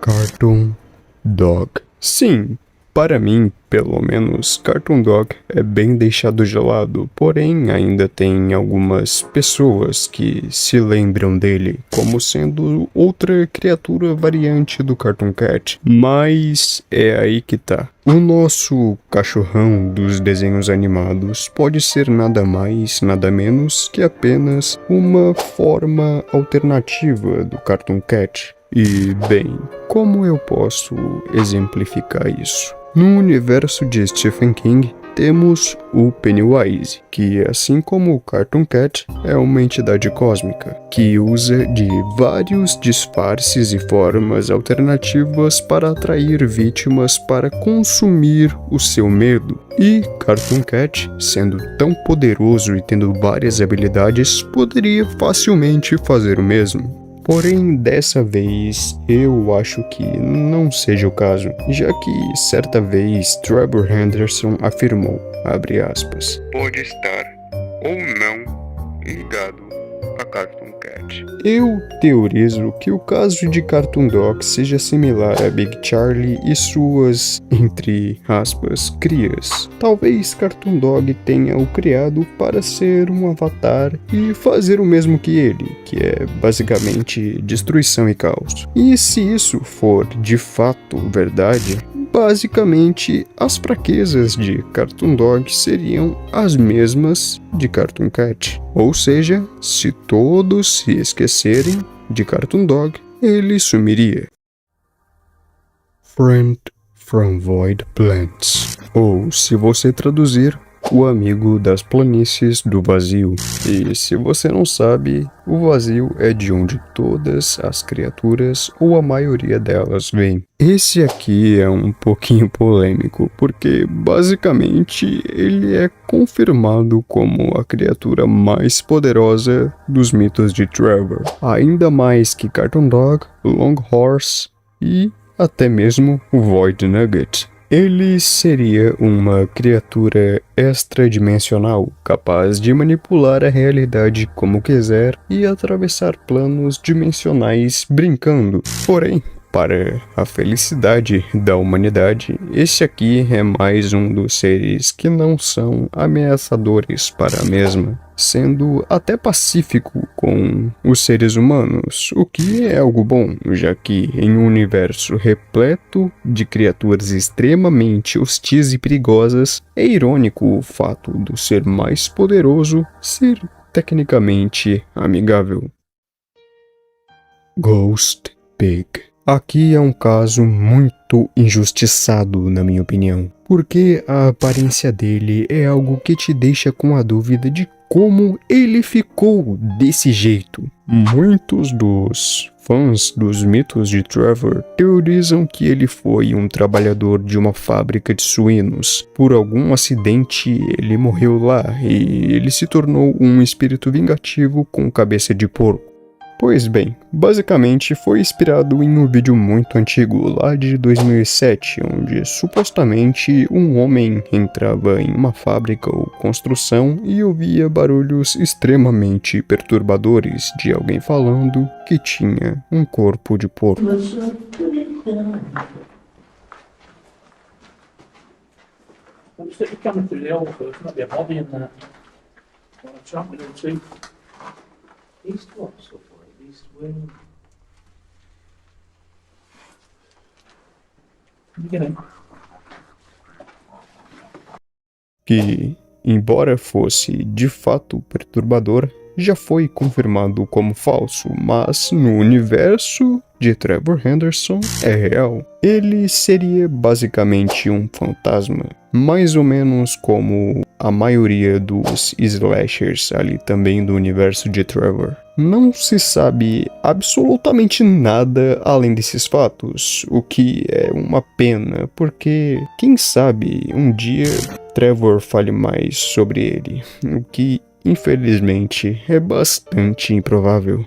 Cartoon Dog. Sim, para mim, pelo menos, Cartoon Dog é bem deixado de lado, porém ainda tem algumas pessoas que se lembram dele como sendo outra criatura variante do Cartoon Cat. Mas é aí que tá. O nosso cachorrão dos desenhos animados pode ser nada mais, nada menos que apenas uma forma alternativa do Cartoon Cat. E, bem, como eu posso exemplificar isso? No universo de Stephen King, temos o Pennywise, que, assim como o Cartoon Cat, é uma entidade cósmica, que usa de vários disfarces e formas alternativas para atrair vítimas para consumir o seu medo. E Cartoon Cat, sendo tão poderoso e tendo várias habilidades, poderia facilmente fazer o mesmo. Porém, dessa vez, eu acho que não seja o caso, já que certa vez Trevor Henderson afirmou, abre aspas, pode estar ou não ligado a Cartoon Cat. Eu teorizo que o caso de Cartoon Dog seja similar a Big Charlie e suas, entre aspas, crias. Talvez Cartoon Dog tenha o criado para ser um avatar e fazer o mesmo que ele, que é basicamente destruição e caos. E se isso for de fato verdade, basicamente as fraquezas de Cartoon Dog seriam as mesmas de Cartoon Cat. Ou seja, se todos se esquecerem de Cartoon Dog, ele sumiria. Friend from Void Plants. Ou, se você traduzir, o amigo das planícies do vazio. E se você não sabe, o vazio é de onde todas as criaturas, ou a maioria delas, vêm. Esse aqui é um pouquinho polêmico, porque basicamente ele é confirmado como a criatura mais poderosa dos mitos de Trevor. Ainda mais que Cartoon Dog, Long Horse e até mesmo o Void Nugget. Ele seria uma criatura extradimensional, capaz de manipular a realidade como quiser e atravessar planos dimensionais brincando. Porém, para a felicidade da humanidade, esse aqui é mais um dos seres que não são ameaçadores para a mesma, sendo até pacífico com os seres humanos, o que é algo bom, já que em um universo repleto de criaturas extremamente hostis e perigosas, é irônico o fato do ser mais poderoso ser tecnicamente amigável. Ghost Pig. Aqui é um caso muito injustiçado, na minha opinião, porque a aparência dele é algo que te deixa com a dúvida de como ele ficou desse jeito. Muitos dos fãs dos mitos de Trevor teorizam que ele foi um trabalhador de uma fábrica de suínos. Por algum acidente, ele morreu lá e ele se tornou um espírito vingativo com cabeça de porco. Pois bem, basicamente foi inspirado em um vídeo muito antigo, lá de 2007, onde supostamente um homem entrava em uma fábrica ou construção e ouvia barulhos extremamente perturbadores de alguém falando que tinha um corpo de porco. Que, embora fosse de fato perturbador, já foi confirmado como falso, mas no universo de Trevor Henderson é real. Ele seria basicamente um fantasma, mais ou menos como a maioria dos slashers ali também do universo de Trevor. Não se sabe absolutamente nada além desses fatos, o que é uma pena, porque quem sabe um dia Trevor fale mais sobre ele, o que infelizmente é bastante improvável.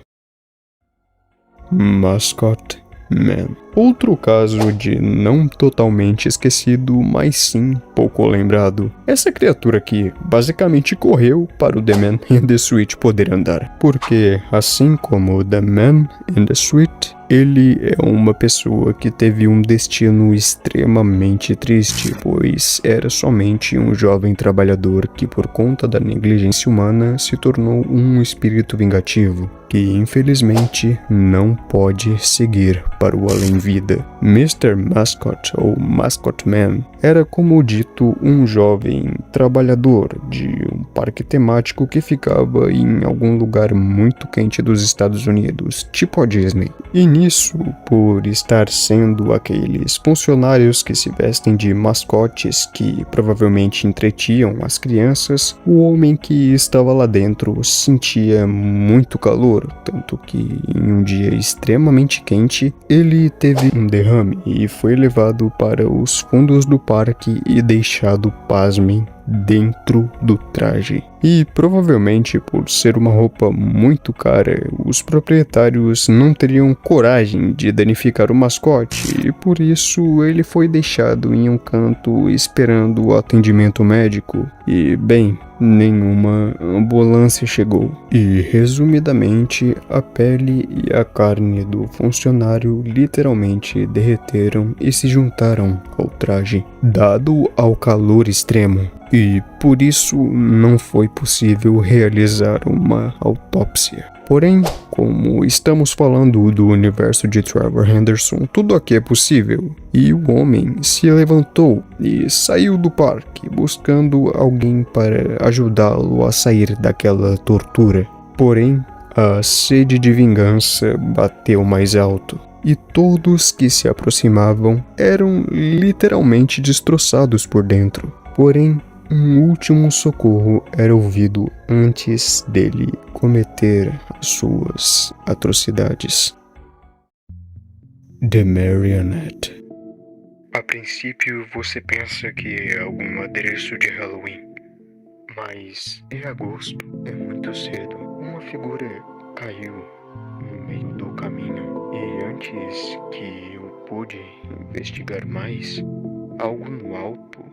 Mascot Man. Outro caso de não totalmente esquecido, mas sim pouco lembrado. Essa criatura aqui basicamente correu para o The Man in the Street poder andar. Porque, assim como o The Man in the Street, ele é uma pessoa que teve um destino extremamente triste, pois era somente um jovem trabalhador que, por conta da negligência humana, se tornou um espírito vingativo, que infelizmente não pode seguir para o além-vida. Mr. Mascot, ou Mascot Man, era, como dito, um jovem trabalhador de um parque temático que ficava em algum lugar muito quente dos Estados Unidos, tipo a Disney. E nisso, por estar sendo aqueles funcionários que se vestem de mascotes que provavelmente entretinham as crianças, o homem que estava lá dentro sentia muito calor, tanto que em um dia extremamente quente, ele teve um derrame e foi levado para os fundos do parque e deixado, pasmem, dentro do traje. E provavelmente por ser uma roupa muito cara, os proprietários não teriam coragem de danificar o mascote e por isso ele foi deixado em um canto esperando o atendimento médico. E bem, nenhuma ambulância chegou. E resumidamente, a pele e a carne do funcionário literalmente derreteram e se juntaram ao traje, dado ao calor extremo. E por isso não foi possível realizar uma autópsia. Porém, como estamos falando do universo de Trevor Henderson, tudo aqui é possível. E o homem se levantou e saiu do parque, buscando alguém para ajudá-lo a sair daquela tortura. Porém, a sede de vingança bateu mais alto. E todos que se aproximavam eram literalmente destroçados por dentro. Porém, um último socorro era ouvido antes dele cometer as suas atrocidades. The Marionette. A princípio você pensa que é algum adereço de Halloween, mas é agosto, é muito cedo. Uma figura caiu no meio do caminho e antes que eu pude investigar mais, algo no alto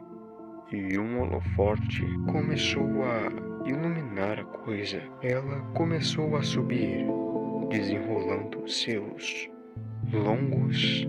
e um holoforte começou a iluminar a coisa. Ela começou a subir, desenrolando seus longos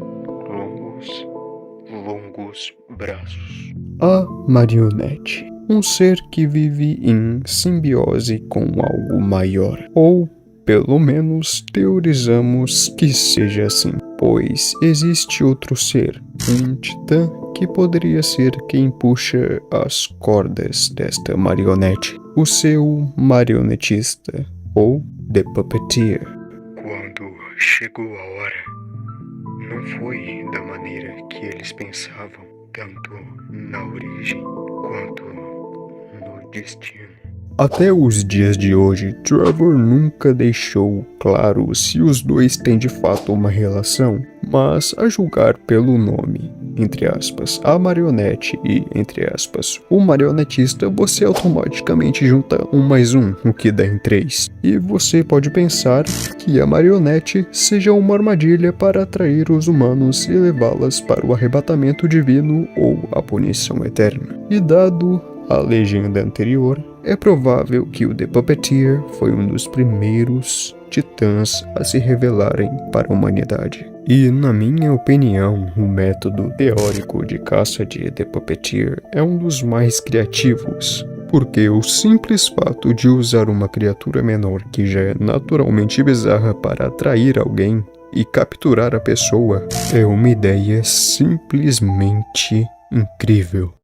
braços. A marionete, um ser que vive em simbiose com algo maior, ou pelo menos teorizamos que seja assim, pois existe outro ser, um titã que poderia ser quem puxa as cordas desta marionete, o seu marionetista, ou The Puppeteer. Quando chegou a hora, não foi da maneira que eles pensavam, tanto na origem quanto no destino. Até os dias de hoje, Trevor nunca deixou claro se os dois têm de fato uma relação, mas a julgar pelo nome, entre aspas, a marionete e, entre aspas, o marionetista, você automaticamente junta 1 mais 1, o que dá em 3. E você pode pensar que a marionete seja uma armadilha para atrair os humanos e levá-las para o arrebatamento divino ou a punição eterna. E dado a legenda anterior, é provável que o The Puppeteer foi um dos primeiros titãs a se revelarem para a humanidade. E, na minha opinião, o método teórico de caça de The Puppeteer é um dos mais criativos, porque o simples fato de usar uma criatura menor que já é naturalmente bizarra para atrair alguém e capturar a pessoa é uma ideia simplesmente incrível.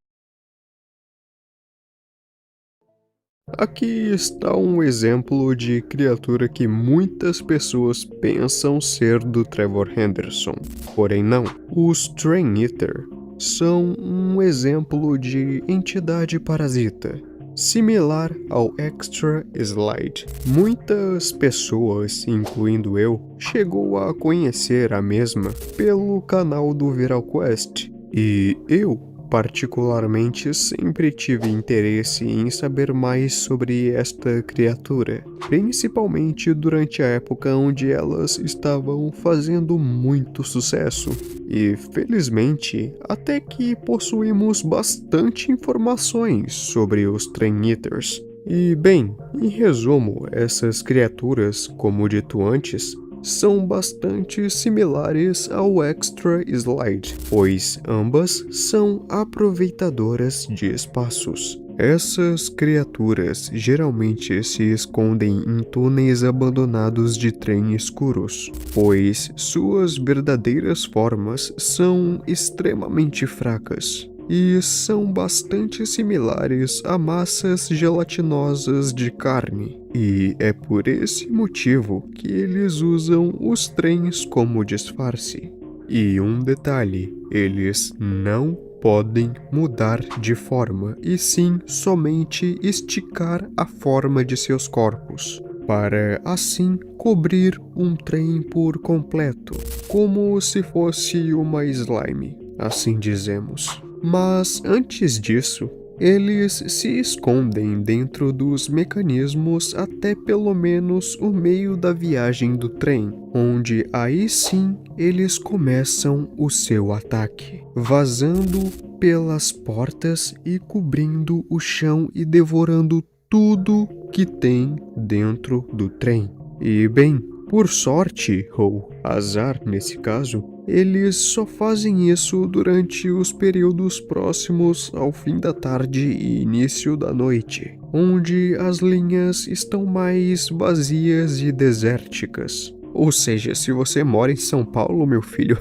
Aqui está um exemplo de criatura que muitas pessoas pensam ser do Trevor Henderson, porém não. Os Train Eater são um exemplo de entidade parasita, similar ao Extra Slide. Muitas pessoas, incluindo eu, chegou a conhecer a mesma pelo canal do Viral Quest, e eu particularmente sempre tive interesse em saber mais sobre esta criatura, principalmente durante a época onde elas estavam fazendo muito sucesso. E felizmente, até que possuímos bastante informações sobre os Train Eaters. E bem, em resumo, essas criaturas, como dito antes, são bastante similares ao Extra Slide, pois ambas são aproveitadoras de espaços. Essas criaturas geralmente se escondem em túneis abandonados de trem escuros, pois suas verdadeiras formas são extremamente fracas e são bastante similares a massas gelatinosas de carne, e é por esse motivo que eles usam os trens como disfarce. E um detalhe, eles não podem mudar de forma, e sim somente esticar a forma de seus corpos, para assim cobrir um trem por completo, como se fosse uma slime, assim dizemos. Mas antes disso, eles se escondem dentro dos mecanismos até pelo menos o meio da viagem do trem, onde aí sim eles começam o seu ataque, vazando pelas portas e cobrindo o chão e devorando tudo que tem dentro do trem. E bem, por sorte, ou azar nesse caso, eles só fazem isso durante os períodos próximos ao fim da tarde e início da noite, onde as linhas estão mais vazias e desérticas. Ou seja, se você mora em São Paulo, meu filho,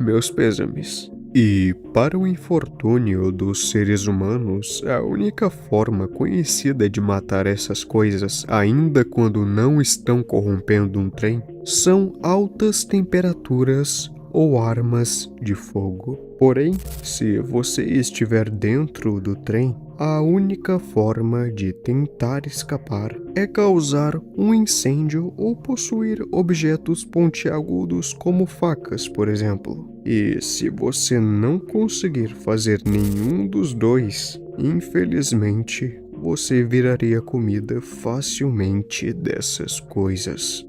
meus pêsames. E, para o infortúnio dos seres humanos, a única forma conhecida de matar essas coisas, ainda quando não estão corrompendo um trem, são altas temperaturas ou armas de fogo. Porém, se você estiver dentro do trem, a única forma de tentar escapar é causar um incêndio ou possuir objetos pontiagudos como facas, por exemplo. E se você não conseguir fazer nenhum dos dois, infelizmente, você viraria comida facilmente dessas coisas.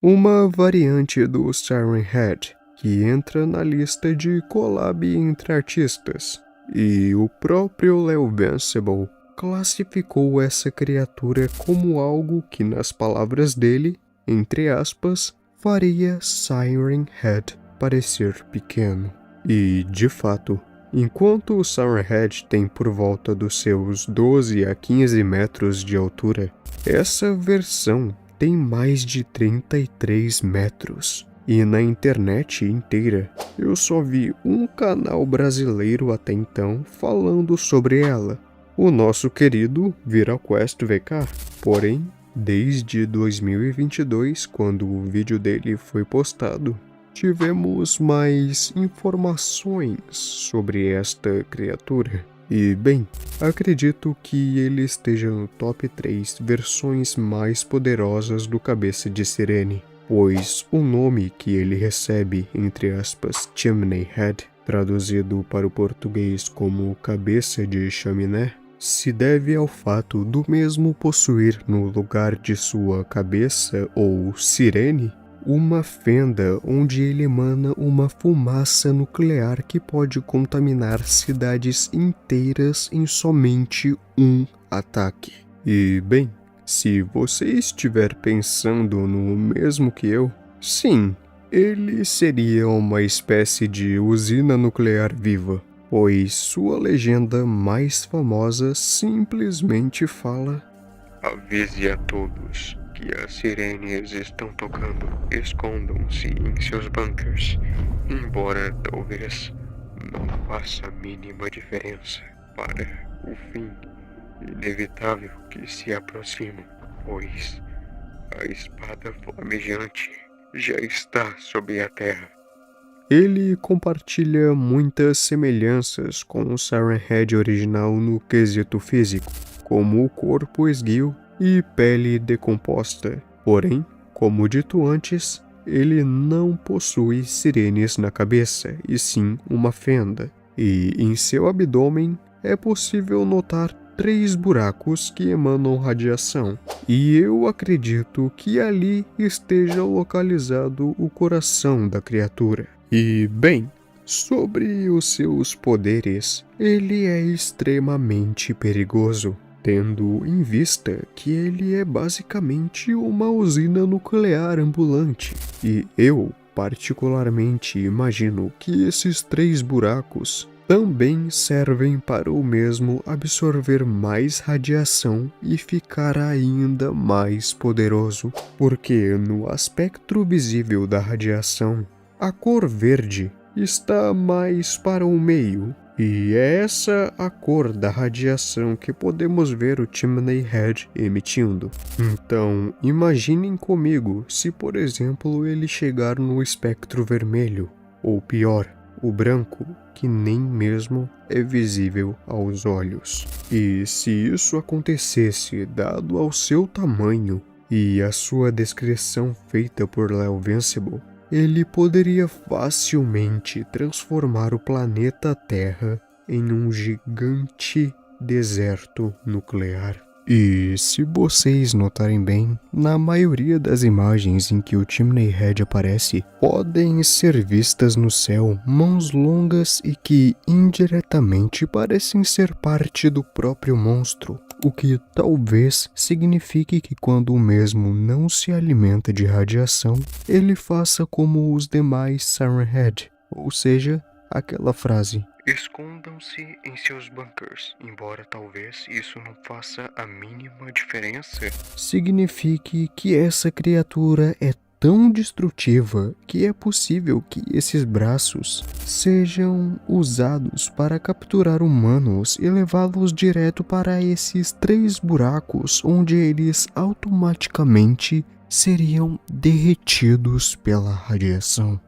Uma variante do Siren Head, que entra na lista de collab entre artistas, e o próprio Leo Bensible classificou essa criatura como algo que, nas palavras dele, entre aspas, faria Siren Head parecer pequeno. E, de fato, enquanto o Siren Head tem por volta dos seus 12 a 15 metros de altura, essa versão tem mais de 33 metros. E na internet inteira, eu só vi um canal brasileiro até então falando sobre ela, o nosso querido ViraQuest VK. Porém, desde 2022, quando o vídeo dele foi postado, tivemos mais informações sobre esta criatura. E bem, acredito que ele esteja no top 3 versões mais poderosas do Cabeça de Sirene, pois o nome que ele recebe, entre aspas, Chimney Head, traduzido para o português como Cabeça de Chaminé, se deve ao fato do mesmo possuir no lugar de sua cabeça ou sirene uma fenda onde ele emana uma fumaça nuclear que pode contaminar cidades inteiras em somente um ataque. E bem, se você estiver pensando no mesmo que eu, sim, ele seria uma espécie de usina nuclear viva, pois sua legenda mais famosa simplesmente fala: "Avise a todos que as sirenes estão tocando, escondam-se em seus bunkers, embora talvez não faça a mínima diferença para o fim inevitável que se aproxima, pois a espada flamejante já está sob a terra." Ele compartilha muitas semelhanças com o Siren Head original no quesito físico, como o corpo esguio e pele decomposta. Porém, como dito antes, ele não possui sirenes na cabeça, e sim uma fenda. E em seu abdômen é possível notar 3 buracos que emanam radiação. E eu acredito que ali esteja localizado o coração da criatura. E, bem, sobre os seus poderes, ele é extremamente perigoso, tendo em vista que ele é basicamente uma usina nuclear ambulante. E eu, particularmente, imagino que esses 3 buracos também servem para o mesmo absorver mais radiação e ficar ainda mais poderoso, porque no espectro visível da radiação, a cor verde está mais para o meio, e é essa a cor da radiação que podemos ver o Chimney Head emitindo. Então, imaginem comigo se, por exemplo, ele chegar no espectro vermelho, ou pior, o branco, que nem mesmo é visível aos olhos. E se isso acontecesse, dado ao seu tamanho e a sua descrição feita por Leovincible, ele poderia facilmente transformar o planeta Terra em um gigante deserto nuclear. E se vocês notarem bem, na maioria das imagens em que o Chimney Head aparece, podem ser vistas no céu mãos longas e que indiretamente parecem ser parte do próprio monstro, o que talvez signifique que quando o mesmo não se alimenta de radiação, ele faça como os demais Siren Head, ou seja, aquela frase: escondam-se em seus bunkers, embora talvez isso não faça a mínima diferença. Signifique que essa criatura é tão destrutiva que é possível que esses braços sejam usados para capturar humanos e levá-los direto para esses 3 buracos onde eles automaticamente seriam derretidos pela radiação.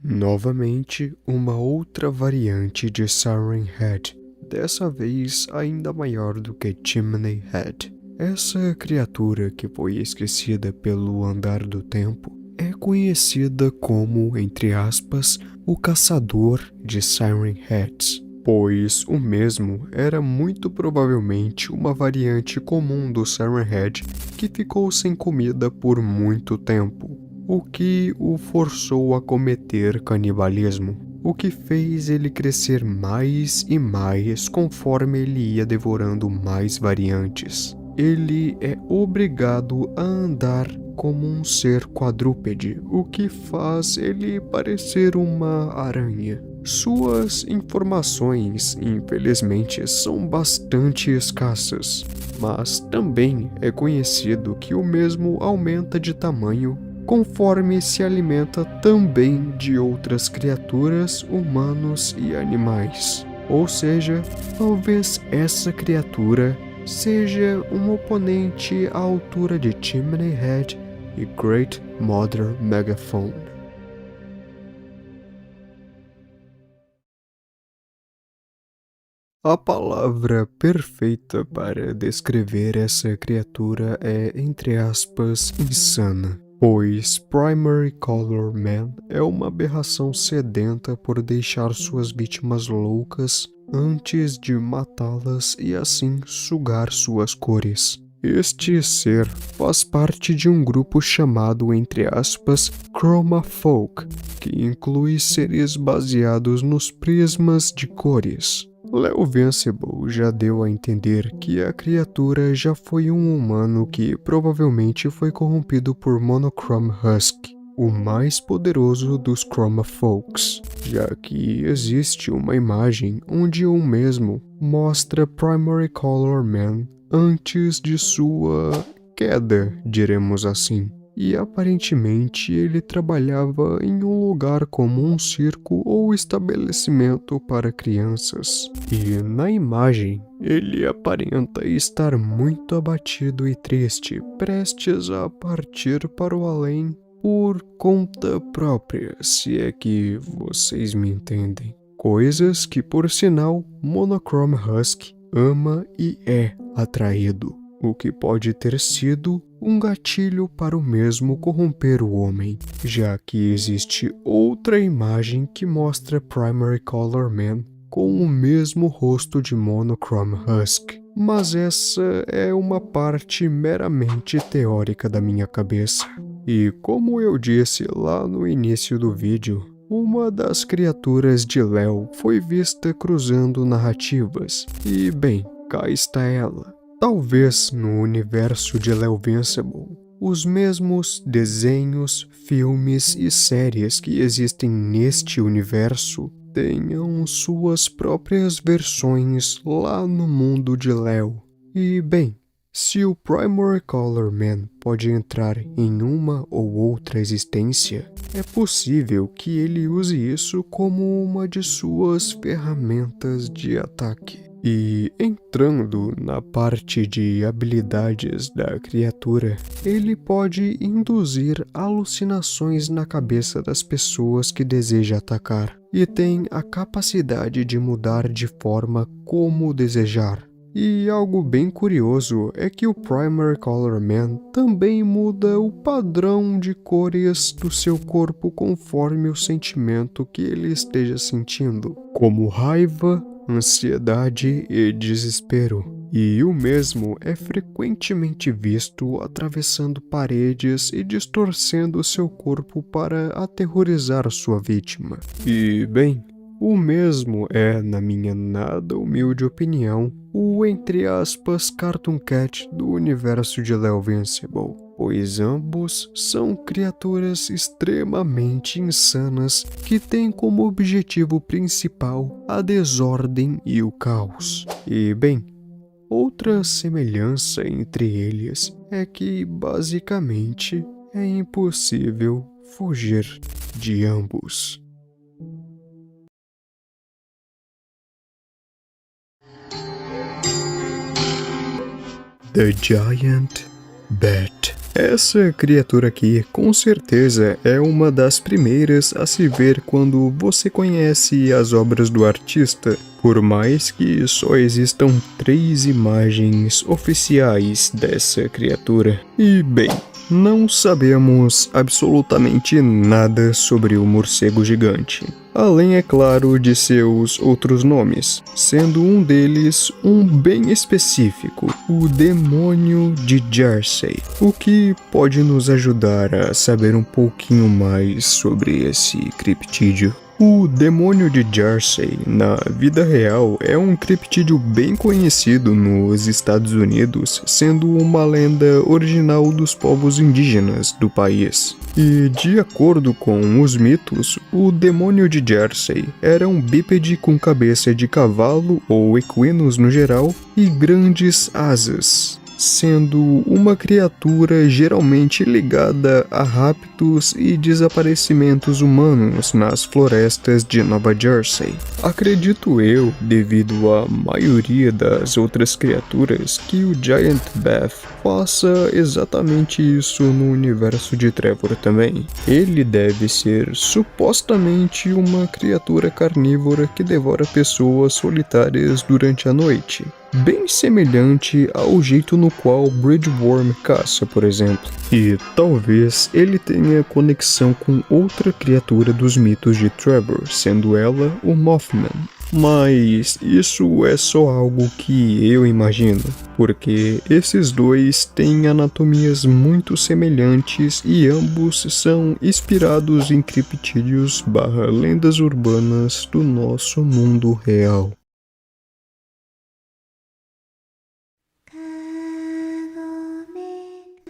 Novamente, uma outra variante de Siren Head, dessa vez ainda maior do que Chimney Head. Essa criatura que foi esquecida pelo andar do tempo é conhecida como, entre aspas, o caçador de Siren Heads, pois o mesmo era muito provavelmente uma variante comum do Siren Head que ficou sem comida por muito tempo, o que o forçou a cometer canibalismo, o que fez ele crescer mais e mais conforme ele ia devorando mais variantes. Ele é obrigado a andar como um ser quadrúpede, o que faz ele parecer uma aranha. Suas informações, infelizmente, são bastante escassas, mas também é conhecido que o mesmo aumenta de tamanho conforme se alimenta também de outras criaturas, humanos e animais. Ou seja, talvez essa criatura seja um oponente à altura de Chimney Head e Great Mother Megaphone. A palavra perfeita para descrever essa criatura é, entre aspas, insana, pois Primary Color Man é uma aberração sedenta por deixar suas vítimas loucas antes de matá-las e assim sugar suas cores. Este ser faz parte de um grupo chamado, entre aspas, Chroma Folk, que inclui seres baseados nos prismas de cores. Leovincible já deu a entender que a criatura já foi um humano que provavelmente foi corrompido por Monochrome Husk, o mais poderoso dos Chroma Folks, já que existe uma imagem onde o mesmo mostra Primary Color Man antes de sua queda, diremos assim. E aparentemente ele trabalhava em um lugar como um circo ou estabelecimento para crianças. E na imagem, ele aparenta estar muito abatido e triste, prestes a partir para o além por conta própria, se é que vocês me entendem. Coisas que, por sinal, Monochrome Husk ama e é atraído. o que pode ter sido um gatilho para o mesmo corromper o homem, já que existe outra imagem que mostra Primary Color Man com o mesmo rosto de Monochrome Husk. Mas essa é uma parte meramente teórica da minha cabeça. E como eu disse lá no início do vídeo, uma das criaturas de Léo foi vista cruzando narrativas, e bem, cá está ela. Talvez no universo de Léo Invincible, os mesmos desenhos, filmes e séries que existem neste universo tenham suas próprias versões lá no mundo de Léo. E bem, se o Primary Color Man pode entrar em uma ou outra existência, é possível que ele use isso como uma de suas ferramentas de ataque. E entrando na parte de habilidades da criatura, ele pode induzir alucinações na cabeça das pessoas que deseja atacar, e tem a capacidade de mudar de forma como desejar. E algo bem curioso é que o Primary Color Man também muda o padrão de cores do seu corpo conforme o sentimento que ele esteja sentindo, como raiva, ansiedade e desespero. E o mesmo é frequentemente visto atravessando paredes e distorcendo seu corpo para aterrorizar sua vítima. E bem, o mesmo é, na minha nada humilde opinião, o entre aspas Cartoon Cat do universo de Léo Invincible, pois ambos são criaturas extremamente insanas que têm como objetivo principal a desordem e o caos. E bem, outra semelhança entre eles é que basicamente é impossível fugir de ambos. The Giant Bat. Essa criatura aqui, com certeza, é uma das primeiras a se ver quando você conhece as obras do artista, por mais que só existam 3 imagens oficiais dessa criatura. E bem, não sabemos absolutamente nada sobre o morcego gigante, além, é claro, de seus outros nomes, sendo um deles um bem específico, o Demônio de Jersey, o que pode nos ajudar a saber um pouquinho mais sobre esse criptídeo. O Demônio de Jersey, na vida real, é um criptídeo bem conhecido nos Estados Unidos, sendo uma lenda original dos povos indígenas do país. E, de acordo com os mitos, o Demônio de Jersey era um bípede com cabeça de cavalo ou equinos no geral e grandes asas, sendo uma criatura geralmente ligada a raptos e desaparecimentos humanos nas florestas de Nova Jersey. Acredito eu, devido à maioria das outras criaturas, que o Giant Bat faça exatamente isso no universo de Trevor também. Ele deve ser supostamente uma criatura carnívora que devora pessoas solitárias durante a noite, bem semelhante ao jeito no qual Bridgeworm caça, por exemplo. E talvez ele tenha conexão com outra criatura dos mitos de Trevor, sendo ela o Mothman. Mas isso é só algo que eu imagino, porque esses dois têm anatomias muito semelhantes e ambos são inspirados em criptídeos / lendas urbanas do nosso mundo real.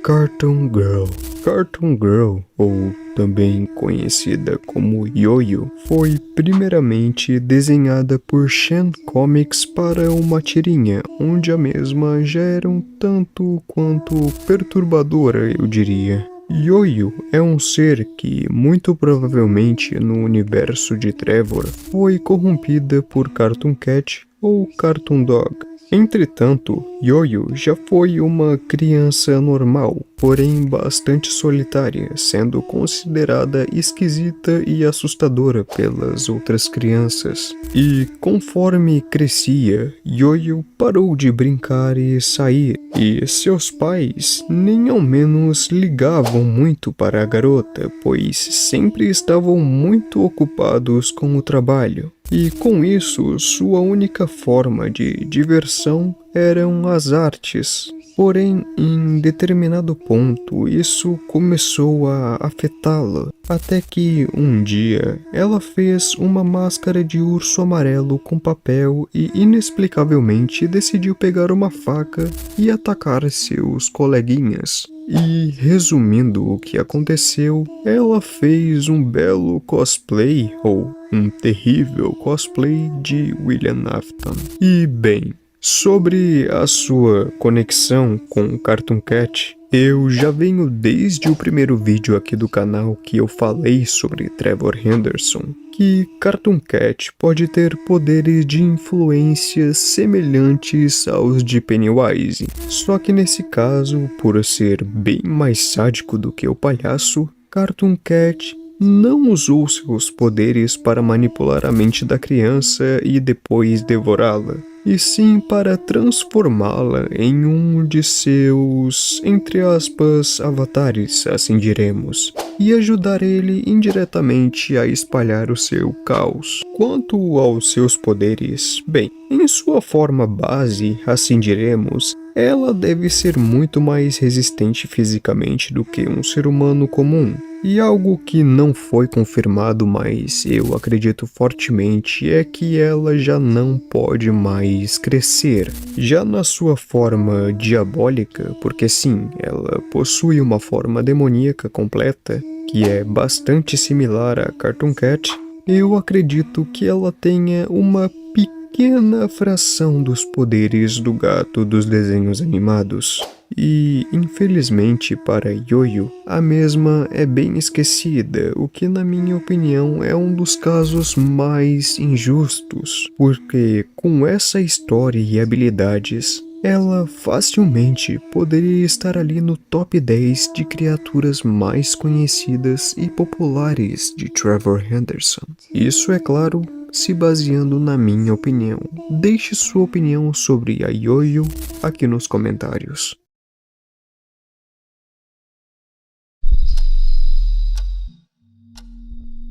Cartoon Girl. Cartoon Girl, ou também conhecida como Yo-Yo, foi primeiramente desenhada por Shan Comics para uma tirinha, onde a mesma já era um tanto quanto perturbadora, eu diria. Yo-Yo é um ser que, muito provavelmente no universo de Trevor, foi corrompida por Cartoon Cat ou Cartoon Dog. Entretanto, Yo-Yo já foi uma criança normal, porém bastante solitária, sendo considerada esquisita e assustadora pelas outras crianças. E conforme crescia, Yoyo parou de brincar e sair, e seus pais nem ao menos ligavam muito para a garota, pois sempre estavam muito ocupados com o trabalho. E com isso, sua única forma de diversão eram as artes. Porém, em determinado ponto, isso começou a afetá-la, até que um dia ela fez uma máscara de urso amarelo com papel e inexplicavelmente decidiu pegar uma faca e atacar seus coleguinhas. E resumindo o que aconteceu, ela fez um belo cosplay, ou um terrível cosplay de William Afton. E bem, sobre a sua conexão com Cartoon Cat, eu já venho desde o primeiro vídeo aqui do canal que eu falei sobre Trevor Henderson, que Cartoon Cat pode ter poderes de influência semelhantes aos de Pennywise. Só que nesse caso, por ser bem mais sádico do que o palhaço, Cartoon Cat não usou seus poderes para manipular a mente da criança e depois devorá-la, e sim para transformá-la em um de seus, entre aspas, avatares, assim diremos, e ajudar ele indiretamente a espalhar o seu caos. Quanto aos seus poderes, bem, em sua forma base, assim diremos, ela deve ser muito mais resistente fisicamente do que um ser humano comum. E algo que não foi confirmado, mas eu acredito fortemente, é que ela já não pode mais crescer. Já na sua forma diabólica, porque sim, ela possui uma forma demoníaca completa, que é bastante similar a Cartoon Cat, eu acredito que ela tenha uma pequena fração dos poderes do gato dos desenhos animados. E, infelizmente para Yoyo, a mesma é bem esquecida, o que na minha opinião é um dos casos mais injustos, porque com essa história e habilidades, ela facilmente poderia estar ali no top 10 de criaturas mais conhecidas e populares de Trevor Henderson. Isso é claro, se baseando na minha opinião. Deixe sua opinião sobre a Yoyo aqui nos comentários.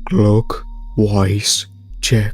Clockwise Jack.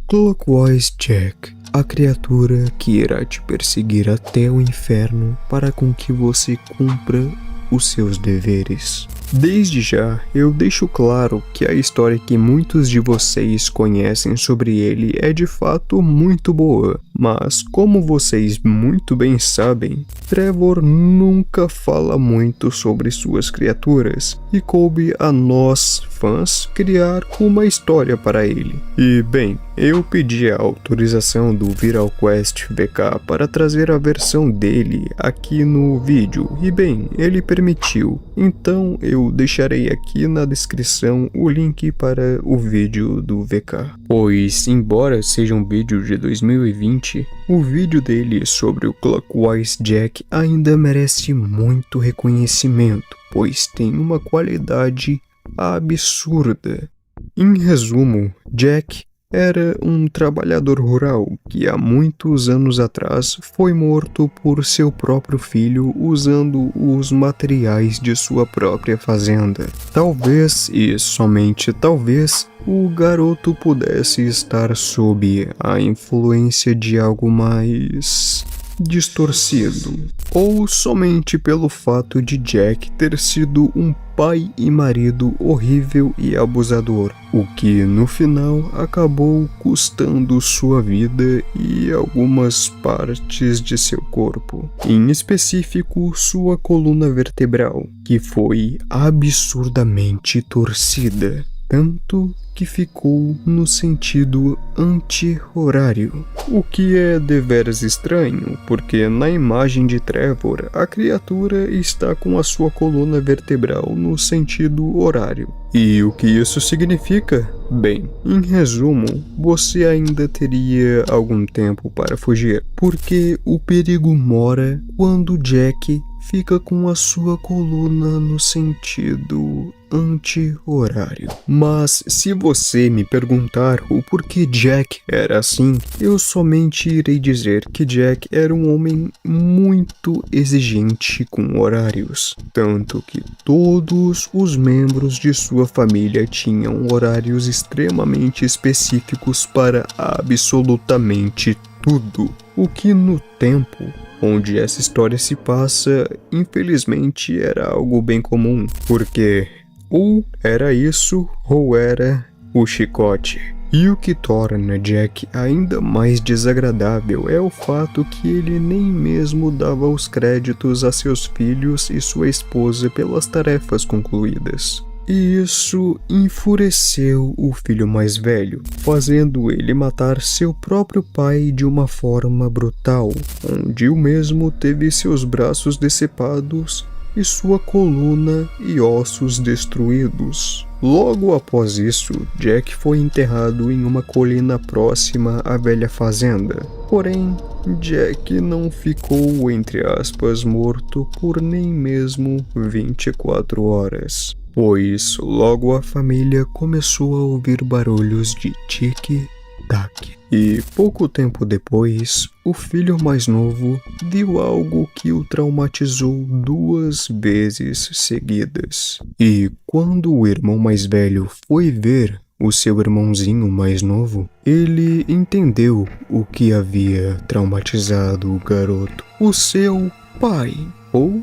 Clockwise Jack, a criatura que irá te perseguir até o inferno para com que você cumpra os seus deveres. Desde já, eu deixo claro que a história que muitos de vocês conhecem sobre ele é de fato muito boa, mas como vocês muito bem sabem, Trevor nunca fala muito sobre suas criaturas, e coube a nós, fãs, criar uma história para ele. E bem, eu pedi a autorização do Viral Quest VK para trazer a versão dele aqui no vídeo, e bem, ele permitiu, então eu deixarei aqui na descrição o link para o vídeo do VK. Pois, embora seja um vídeo de 2020, o vídeo dele sobre o Clockwise Jack ainda merece muito reconhecimento, pois tem uma qualidade absurda. Em resumo, Jack era um trabalhador rural que há muitos anos atrás foi morto por seu próprio filho usando os materiais de sua própria fazenda. Talvez, e somente talvez, o garoto pudesse estar sob a influência de algo mais distorcido, ou somente pelo fato de Jack ter sido um pai e marido horrível e abusador, o que no final acabou custando sua vida e algumas partes de seu corpo, em específico sua coluna vertebral, que foi absurdamente torcida, tanto que ficou no sentido anti-horário, o que é deveras estranho, porque na imagem de Trevor, a criatura está com a sua coluna vertebral no sentido horário. E o que isso significa? Bem, em resumo, você ainda teria algum tempo para fugir, porque o perigo mora quando Jack fica com a sua coluna no sentido anti-horário. Mas se você me perguntar o porquê Jack era assim, eu somente irei dizer que Jack era um homem muito exigente com horários, tanto que todos os membros de sua família tinham horários extremamente específicos para absolutamente tudo, o que no tempo onde essa história se passa, infelizmente era algo bem comum, porque ou era isso ou era o chicote. E o que torna Jack ainda mais desagradável é o fato que ele nem mesmo dava os créditos a seus filhos e sua esposa pelas tarefas concluídas. E isso enfureceu o filho mais velho, fazendo ele matar seu próprio pai de uma forma brutal, onde o mesmo teve seus braços decepados e sua coluna e ossos destruídos. Logo após isso, Jack foi enterrado em uma colina próxima à velha fazenda. Porém, Jack não ficou, entre aspas, morto por nem mesmo 24 horas. Pois logo a família começou a ouvir barulhos de tic-tac. E pouco tempo depois, o filho mais novo viu algo que o traumatizou 2 vezes seguidas. E quando o irmão mais velho foi ver o seu irmãozinho mais novo, ele entendeu o que havia traumatizado o garoto. O seu pai, ou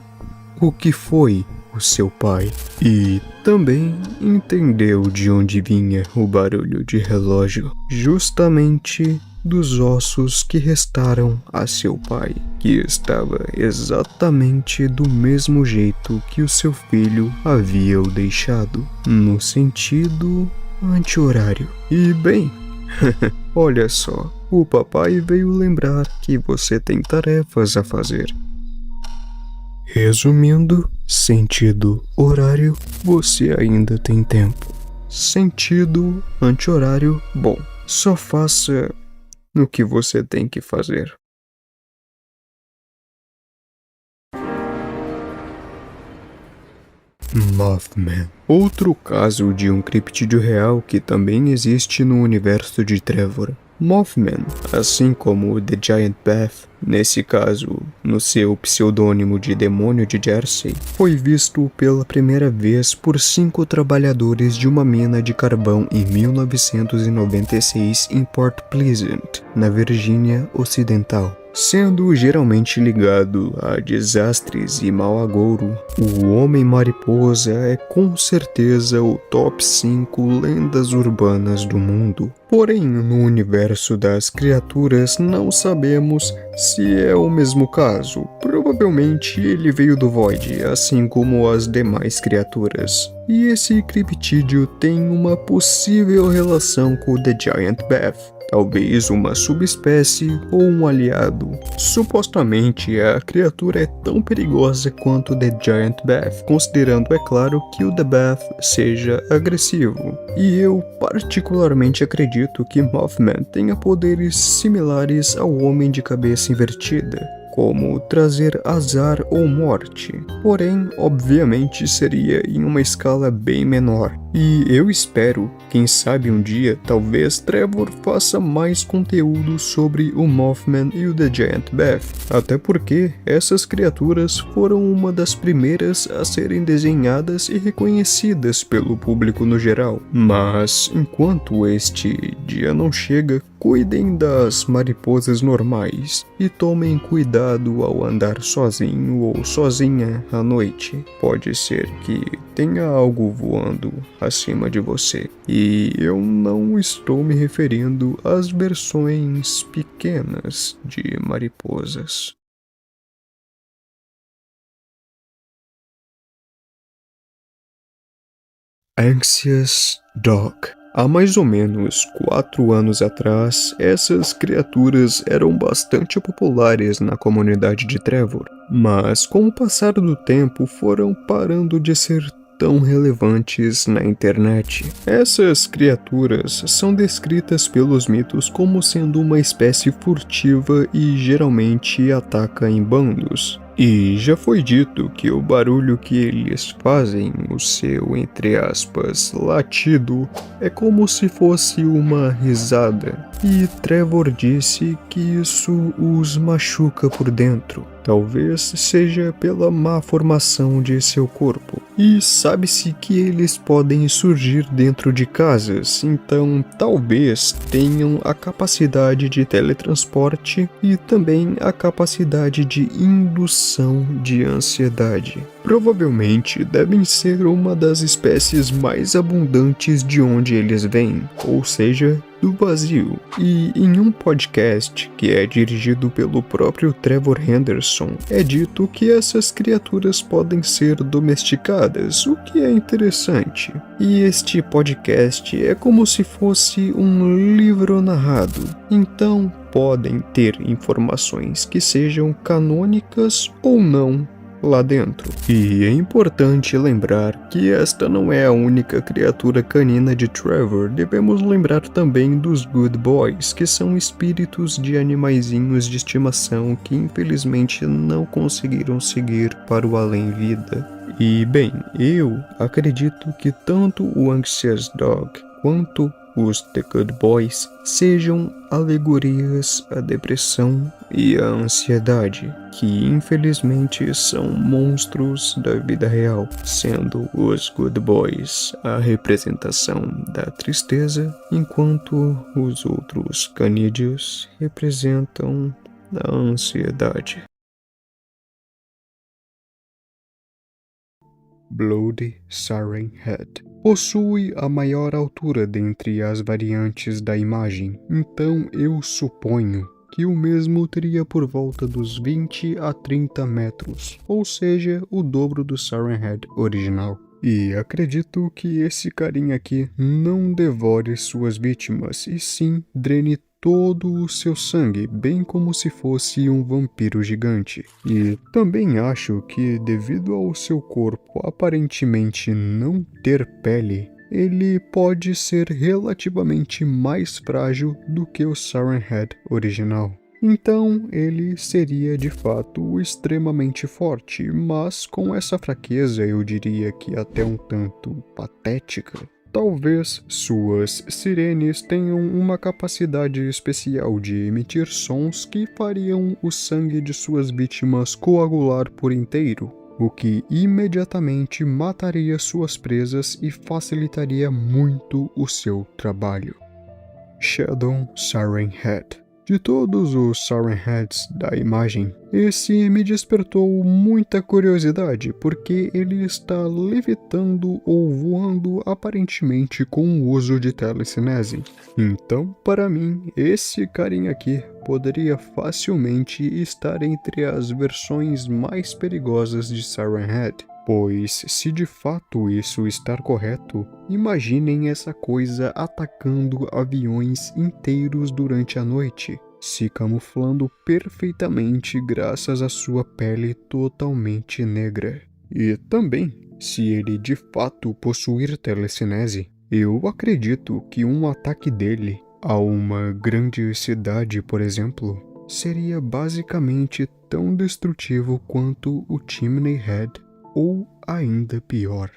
o que foi o seu pai, e também entendeu de onde vinha o barulho de relógio, justamente dos ossos que restaram a seu pai, que estava exatamente do mesmo jeito que o seu filho havia o deixado, no sentido anti-horário. E bem, olha só, o papai veio lembrar que você tem tarefas a fazer. Resumindo, sentido horário, você ainda tem tempo. Sentido anti-horário, bom, só faça o que você tem que fazer. Mothman. Outro caso de um criptídeo real que também existe no universo de Trevor. Mothman, assim como The Giant Bat, nesse caso no seu pseudônimo de Demônio de Jersey, foi visto pela primeira vez por 5 trabalhadores de uma mina de carvão em 1996 em Port Pleasant, na Virgínia Ocidental. Sendo geralmente ligado a desastres e mau agouro, o Homem-Mariposa é com certeza o top 5 lendas urbanas do mundo. Porém, no universo das criaturas não sabemos se é o mesmo caso. Provavelmente ele veio do Void, assim como as demais criaturas. E esse criptídeo tem uma possível relação com The Giant Bat. Talvez uma subespécie ou um aliado. Supostamente, a criatura é tão perigosa quanto The Giant Bat, considerando, é claro, que o The Bat seja agressivo. E eu particularmente acredito que Mothman tenha poderes similares ao Homem de Cabeça Invertida, como trazer azar ou morte, porém, obviamente seria em uma escala bem menor. E eu espero, quem sabe um dia, talvez Trevor faça mais conteúdo sobre o Mothman e o The Giant Bat, até porque essas criaturas foram uma das primeiras a serem desenhadas e reconhecidas pelo público no geral. Mas, enquanto este dia não chega, cuidem das mariposas normais e tomem cuidado ao andar sozinho ou sozinha à noite. Pode ser que tenha algo voando acima de você. E eu não estou me referindo às versões pequenas de mariposas. Anxious Dog. Há mais ou menos 4 anos atrás, essas criaturas eram bastante populares na comunidade de Trevor, mas com o passar do tempo foram parando de ser tão relevantes na internet. Essas criaturas são descritas pelos mitos como sendo uma espécie furtiva e geralmente ataca em bandos. E já foi dito que o barulho que eles fazem, o seu, entre aspas, latido, é como se fosse uma risada. E Trevor disse que isso os machuca por dentro. Talvez seja pela má formação de seu corpo. E sabe-se que eles podem surgir dentro de casas, então talvez tenham a capacidade de teletransporte e também a capacidade de indução de ansiedade. Provavelmente devem ser uma das espécies mais abundantes de onde eles vêm, ou seja, do vazio. E em um podcast que é dirigido pelo próprio Trevor Henderson, é dito que essas criaturas podem ser domesticadas, o que é interessante. E este podcast é como se fosse um livro narrado, então podem ter informações que sejam canônicas ou não lá dentro. E é importante lembrar que esta não é a única criatura canina de Trevor. Devemos lembrar também dos Good Boys, que são espíritos de animaizinhos de estimação que infelizmente não conseguiram seguir para o além-vida. E bem, eu acredito que tanto o Anxious Dog quanto os The Good Boys sejam alegorias à depressão e à ansiedade, que infelizmente são monstros da vida real, sendo os Good Boys a representação da tristeza, enquanto os outros canídeos representam a ansiedade. Bloody Siren Head possui a maior altura dentre as variantes da imagem, então eu suponho que o mesmo teria por volta dos 20 a 30 metros, ou seja, o dobro do Siren Head original. E acredito que esse carinha aqui não devore suas vítimas, e sim drene todo o seu sangue, bem como se fosse um vampiro gigante. E também acho que, devido ao seu corpo aparentemente não ter pele, ele pode ser relativamente mais frágil do que o Siren Head original. Então ele seria de fato extremamente forte, mas com essa fraqueza eu diria que até um tanto patética. Talvez suas sirenes tenham uma capacidade especial de emitir sons que fariam o sangue de suas vítimas coagular por inteiro, o que imediatamente mataria suas presas e facilitaria muito o seu trabalho. Sheldon Siren Head. De todos os Siren Heads da imagem, esse me despertou muita curiosidade porque ele está levitando ou voando aparentemente com o uso de telecinese. Então, para mim, esse carinha aqui poderia facilmente estar entre as versões mais perigosas de Siren Head. Pois, se de fato isso estar correto, imaginem essa coisa atacando aviões inteiros durante a noite, se camuflando perfeitamente graças à sua pele totalmente negra. E também, se ele de fato possuir telecinese, eu acredito que um ataque dele a uma grande cidade, por exemplo, seria basicamente tão destrutivo quanto o Chimney Head, ou ainda pior,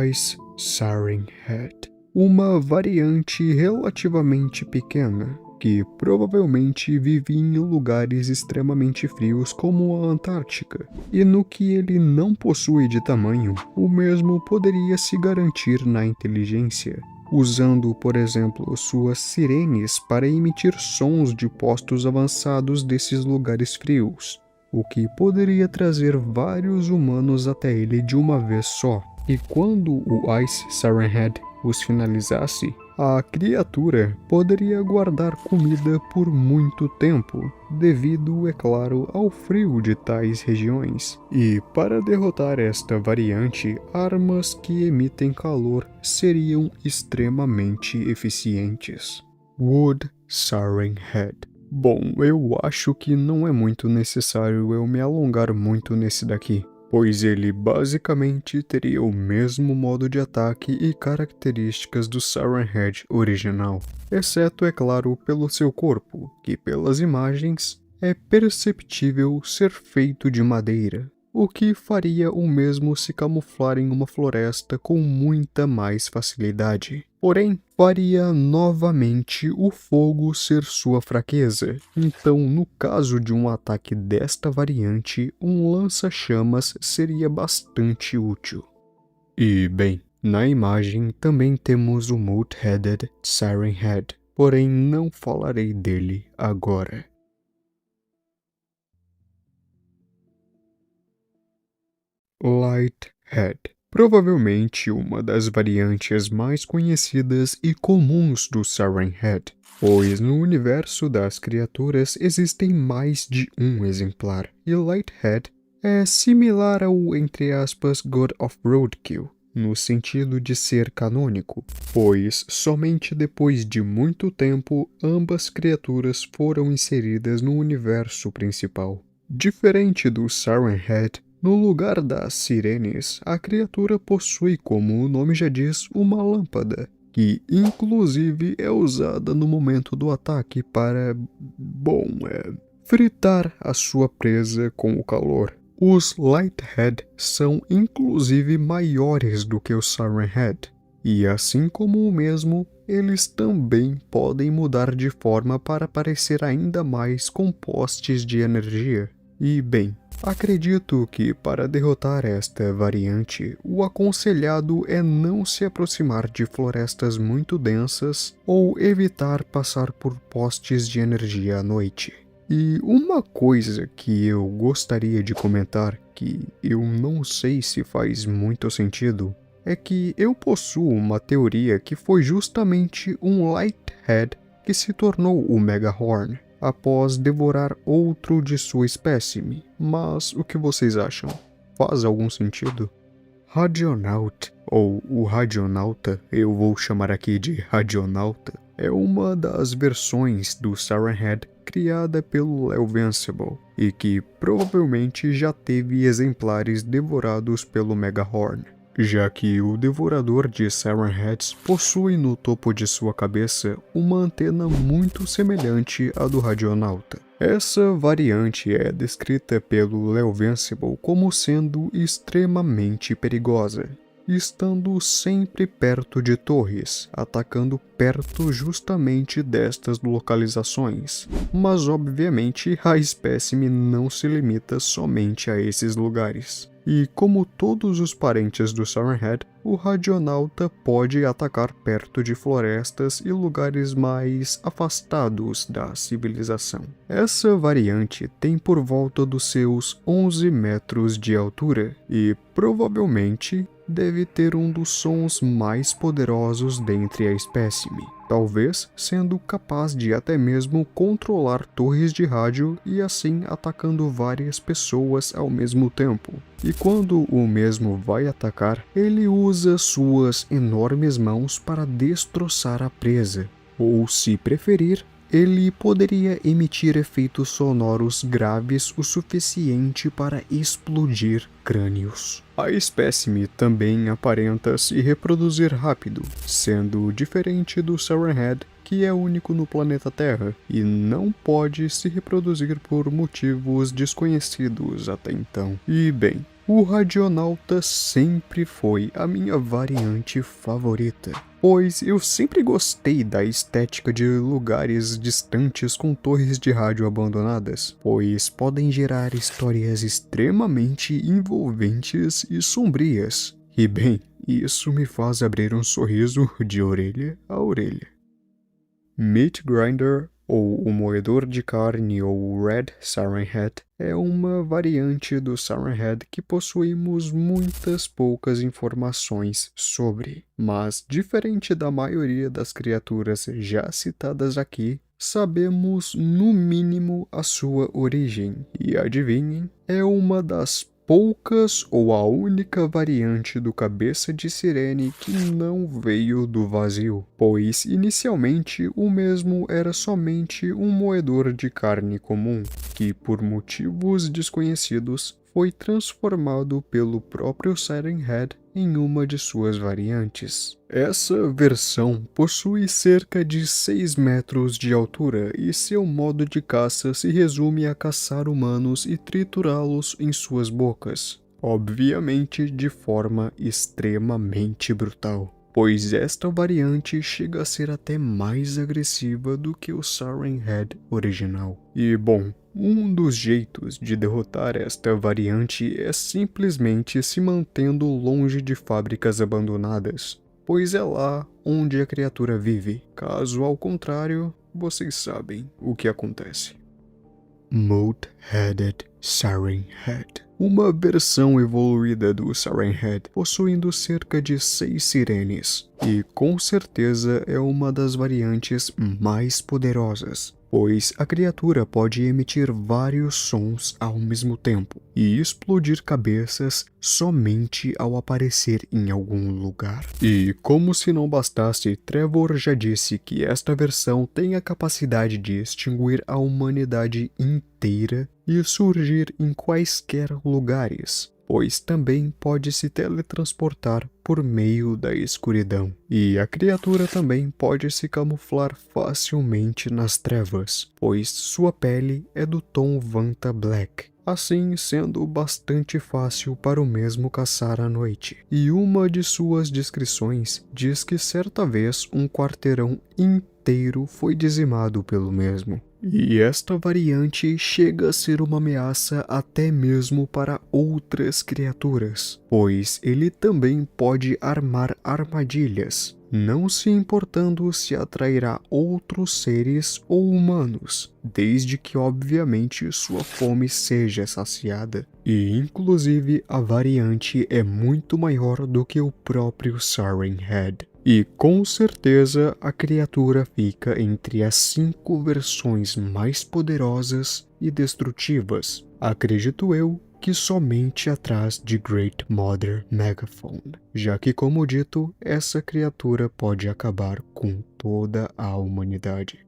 Ice Siren Head, uma variante relativamente pequena, que provavelmente vive em lugares extremamente frios como a Antártica, e no que ele não possui de tamanho, o mesmo poderia se garantir na inteligência, usando, por exemplo, suas sirenes para emitir sons de postos avançados desses lugares frios, o que poderia trazer vários humanos até ele de uma vez só. E quando o Ice Siren Head os finalizasse, a criatura poderia guardar comida por muito tempo, devido, é claro, ao frio de tais regiões. E para derrotar esta variante, armas que emitem calor seriam extremamente eficientes. Wood Siren Head. Bom, eu acho que não é muito necessário eu me alongar muito nesse daqui, pois ele basicamente teria o mesmo modo de ataque e características do Siren Head original, exceto, é claro, pelo seu corpo, que pelas imagens é perceptível ser feito de madeira, o que faria o mesmo se camuflar em uma floresta com muita mais facilidade. Porém, faria novamente o fogo ser sua fraqueza. Então, no caso de um ataque desta variante, um lança-chamas seria bastante útil. E bem, na imagem também temos o Multi-Headed Siren Head, porém não falarei dele agora. Lighthead, provavelmente uma das variantes mais conhecidas e comuns do Siren Head, pois no universo das criaturas existem mais de um exemplar, e Lighthead é similar ao, entre aspas, God of Roadkill, no sentido de ser canônico, pois somente depois de muito tempo ambas criaturas foram inseridas no universo principal. Diferente do Siren Head, no lugar das sirenes, a criatura possui, como o nome já diz, uma lâmpada, que inclusive é usada no momento do ataque para, fritar a sua presa com o calor. Os Lighthead são inclusive maiores do que o Siren Head, e assim como o mesmo, eles também podem mudar de forma para parecer ainda mais com postes de energia. E bem, acredito que para derrotar esta variante, o aconselhado é não se aproximar de florestas muito densas ou evitar passar por postes de energia à noite. E uma coisa que eu gostaria de comentar, que eu não sei se faz muito sentido, é que eu possuo uma teoria que foi justamente um Lighthead que se tornou o Megahorn após devorar outro de sua espécime. Mas o que vocês acham? Faz algum sentido? Radionaut, ou o Radionauta, eu vou chamar aqui de Radionauta, é uma das versões do Siren Head criada pelo Levincible, e que provavelmente já teve exemplares devorados pelo Megahorn, já que o devorador de Siren Heads possui no topo de sua cabeça uma antena muito semelhante à do Radionauta. Essa variante é descrita pelo Levincible como sendo extremamente perigosa, estando sempre perto de torres, atacando perto justamente destas localizações. Mas obviamente a espécime não se limita somente a esses lugares. E como todos os parentes do Siren Head, o Radionauta pode atacar perto de florestas e lugares mais afastados da civilização. Essa variante tem por volta dos seus 11 metros de altura e provavelmente deve ter um dos sons mais poderosos dentre a espécime, talvez sendo capaz de até mesmo controlar torres de rádio e assim atacando várias pessoas ao mesmo tempo. E quando o mesmo vai atacar, ele usa suas enormes mãos para destroçar a presa, ou se preferir, ele poderia emitir efeitos sonoros graves o suficiente para explodir crânios. A espécime também aparenta se reproduzir rápido, sendo diferente do Siren Head, que é único no planeta Terra e não pode se reproduzir por motivos desconhecidos até então. E bem, o Radionauta sempre foi a minha variante favorita, pois eu sempre gostei da estética de lugares distantes com torres de rádio abandonadas, pois podem gerar histórias extremamente envolventes e sombrias. E bem, isso me faz abrir um sorriso de orelha a orelha. Meat Grinder, ou o moedor de carne ou Red Siren Head, é uma variante do Siren Head que possuímos muitas poucas informações sobre, mas diferente da maioria das criaturas já citadas aqui, sabemos no mínimo a sua origem, e adivinhem, é uma das poucas ou a única variante do Cabeça de Sirene que não veio do vazio, pois inicialmente o mesmo era somente um moedor de carne comum, que por motivos desconhecidos foi transformado pelo próprio Siren Head em uma de suas variantes. Essa versão possui cerca de 6 metros de altura e seu modo de caça se resume a caçar humanos e triturá-los em suas bocas, obviamente de forma extremamente brutal, pois esta variante chega a ser até mais agressiva do que o Siren Head original. E bom, um dos jeitos de derrotar esta variante é simplesmente se mantendo longe de fábricas abandonadas, pois é lá onde a criatura vive. Caso ao contrário, vocês sabem o que acontece. Mode-Headed Siren Head. Uma versão evoluída do Siren Head, possuindo cerca de 6 sirenes, e com certeza é uma das variantes mais poderosas, pois a criatura pode emitir vários sons ao mesmo tempo e explodir cabeças somente ao aparecer em algum lugar. E como se não bastasse, Trevor já disse que esta versão tem a capacidade de extinguir a humanidade inteira e surgir em quaisquer lugares, pois também pode se teletransportar por meio da escuridão. E a criatura também pode se camuflar facilmente nas trevas, pois sua pele é do tom Vanta Black, assim sendo bastante fácil para o mesmo caçar à noite. E uma de suas descrições diz que certa vez um quarteirão inteiro foi dizimado pelo mesmo. E esta variante chega a ser uma ameaça até mesmo para outras criaturas, pois ele também pode armar armadilhas, não se importando se atrairá outros seres ou humanos, desde que obviamente sua fome seja saciada. E inclusive a variante é muito maior do que o próprio Siren Head. E com certeza a criatura fica entre as 5 versões mais poderosas e destrutivas, acredito eu, que somente atrás de Great Mother Megaphone, já que, como dito, essa criatura pode acabar com toda a humanidade.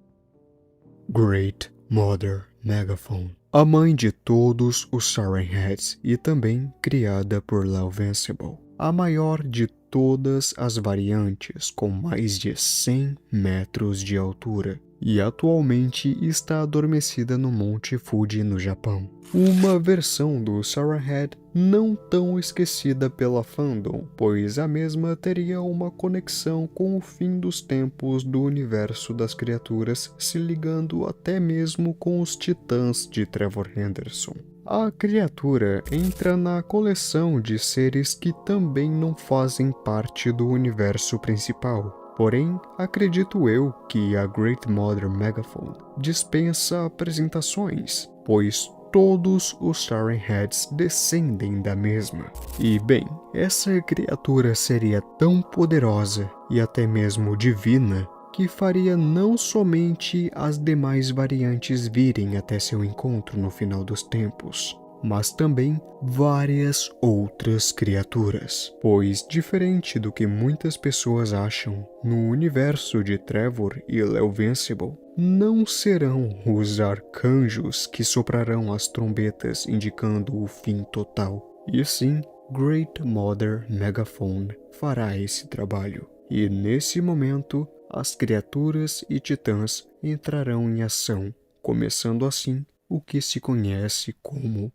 Great Mother Megaphone, a mãe de todos os Siren Heads e também criada por Laovencible, a maior de todas as variantes, com mais de 100 metros de altura, e atualmente está adormecida no Monte Fuji, no Japão. Uma versão do Siren Head não tão esquecida pela fandom, pois a mesma teria uma conexão com o fim dos tempos do universo das criaturas, se ligando até mesmo com os titãs de Trevor Henderson. A criatura entra na coleção de seres que também não fazem parte do universo principal. Porém, acredito eu que a Great Mother Megaphone dispensa apresentações, pois todos os Siren Heads descendem da mesma. E bem, essa criatura seria tão poderosa e até mesmo divina que faria não somente as demais variantes virem até seu encontro no final dos tempos, mas também várias outras criaturas. Pois, diferente do que muitas pessoas acham, no universo de Trevor e Laovencible, não serão os arcanjos que soprarão as trombetas indicando o fim total, e sim Great Mother Megaphone fará esse trabalho. E nesse momento, as criaturas e titãs entrarão em ação, começando assim o que se conhece como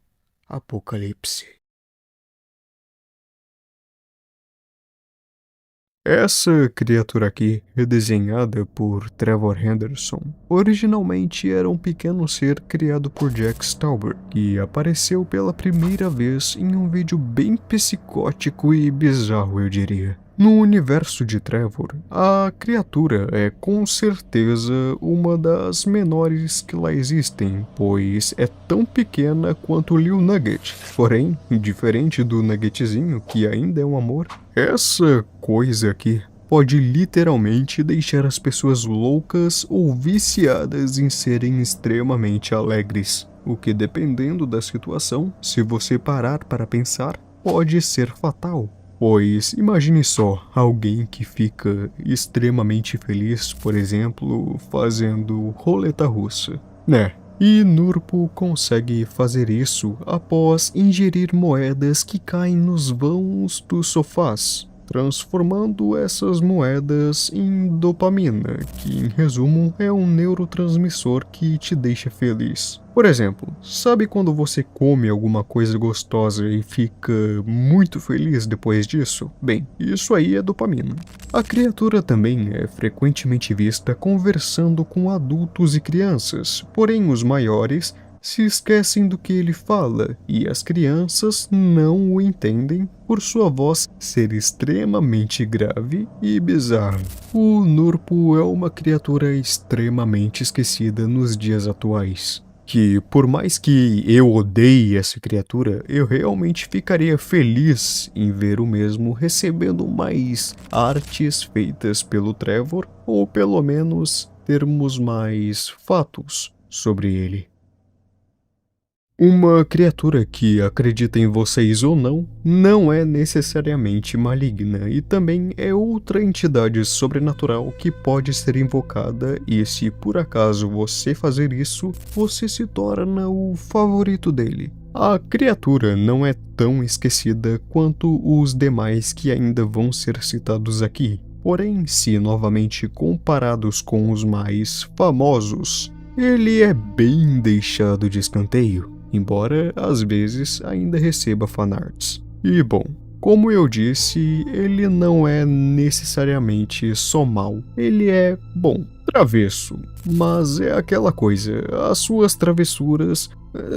Apocalipse. Essa criatura aqui, redesenhada por Trevor Henderson, originalmente era um pequeno ser criado por Jack Stauber, que apareceu pela primeira vez em um vídeo bem psicótico e bizarro, eu diria. No universo de Trevor, a criatura é com certeza uma das menores que lá existem, pois é tão pequena quanto o Lil Nugget. Porém, diferente do Nuggetzinho, que ainda é um amor, essa coisa aqui pode literalmente deixar as pessoas loucas ou viciadas em serem extremamente alegres. O que, dependendo da situação, se você parar para pensar, pode ser fatal. Pois imagine só, alguém que fica extremamente feliz, por exemplo, fazendo roleta russa. Né, E Nurpo consegue fazer isso após ingerir moedas que caem nos vãos dos sofás, transformando essas moedas em dopamina, que em resumo é um neurotransmissor que te deixa feliz. Por exemplo, sabe quando você come alguma coisa gostosa e fica muito feliz depois disso? Bem, isso aí é dopamina. A criatura também é frequentemente vista conversando com adultos e crianças, porém os maiores se esquecem do que ele fala e as crianças não o entendem por sua voz ser extremamente grave e bizarra. O Nurpo é uma criatura extremamente esquecida nos dias atuais. Que por mais que eu odeie essa criatura, eu realmente ficaria feliz em ver o mesmo recebendo mais artes feitas pelo Trevor, ou pelo menos termos mais fatos sobre ele. Uma criatura que, acredita em vocês ou não, não é necessariamente maligna e também é outra entidade sobrenatural que pode ser invocada e se por acaso você fazer isso, você se torna o favorito dele. A criatura não é tão esquecida quanto os demais que ainda vão ser citados aqui, porém, se novamente comparados com os mais famosos, ele é bem deixado de escanteio, embora às vezes ainda receba fanarts. E bom, como eu disse, ele não é necessariamente só mal, ele é, bom, travesso. Mas é aquela coisa, as suas travessuras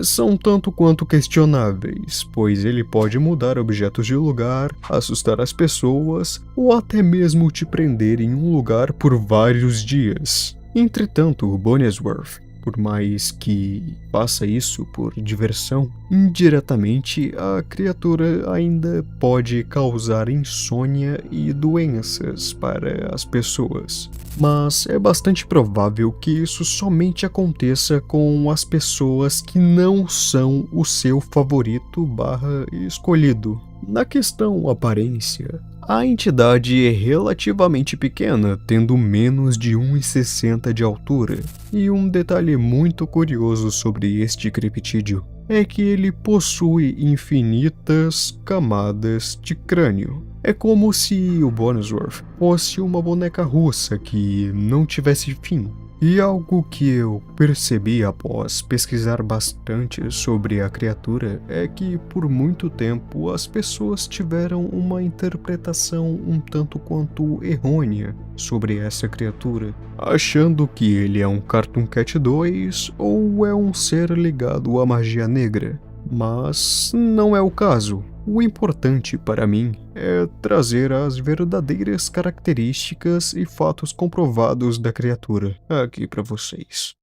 são tanto quanto questionáveis, pois ele pode mudar objetos de lugar, assustar as pessoas ou até mesmo te prender em um lugar por vários dias. Entretanto, Bonnesworth, por mais que faça isso por diversão, indiretamente a criatura ainda pode causar insônia e doenças para as pessoas. Mas é bastante provável que isso somente aconteça com as pessoas que não são o seu favorito / escolhido. Na questão aparência, a entidade é relativamente pequena, tendo menos de 1,60 de altura. E um detalhe muito curioso sobre este criptídeo é que ele possui infinitas camadas de crânio. É como se o Bonnesworth fosse uma boneca russa que não tivesse fim. E algo que eu percebi após pesquisar bastante sobre a criatura é que por muito tempo as pessoas tiveram uma interpretação um tanto quanto errônea sobre essa criatura, achando que ele é um Cartoon Cat 2 ou é um ser ligado à magia negra. Mas não é o caso. O importante para mim é trazer as verdadeiras características e fatos comprovados da criatura aqui para vocês.